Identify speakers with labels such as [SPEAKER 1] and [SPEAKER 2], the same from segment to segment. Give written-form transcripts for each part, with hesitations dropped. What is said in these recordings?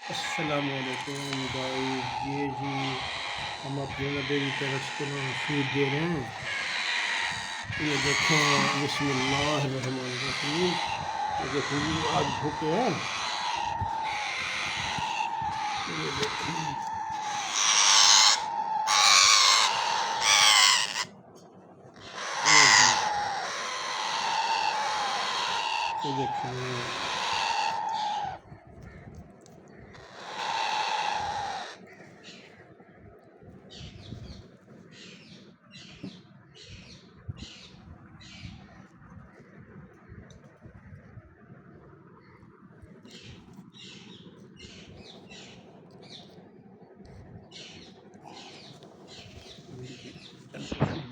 [SPEAKER 1] अस्सलामुअलैकुम गाइस, ये जी हम अपने नबी की तरफ को फूड दे रहे हैं। ये देखें, बिस्मिल्लाहिर्रहमानिर्रहीम। ये देखें जी, आज भूखे हैं। ये देखें, ये देखें,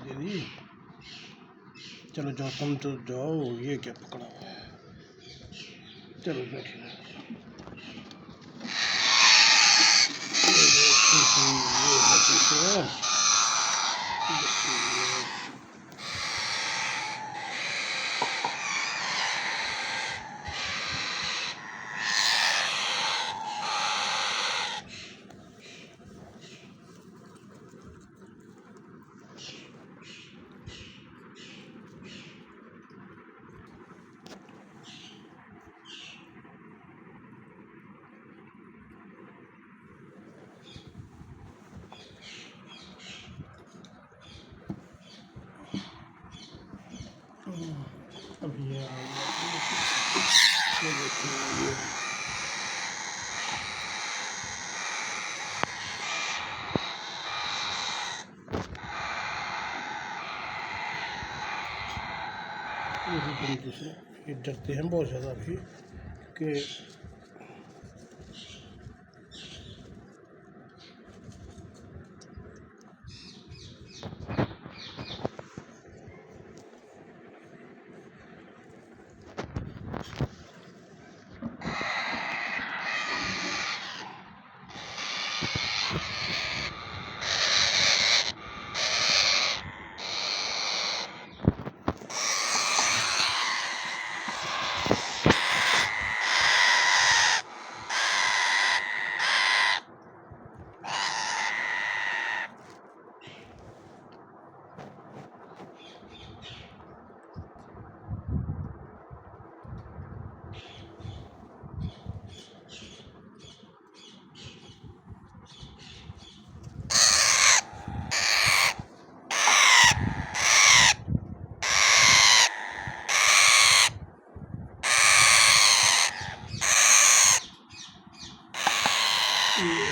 [SPEAKER 1] दे दी। चलो जाओ, तुम तो जाओ। ये क्या पकड़ा हुआ है? चलो बैठिए। ये देखें, ये है अब ये आ गया। ये देखिए, इसी तरीके से ये डरते हैं बहुत ज़्यादा अभी कि ये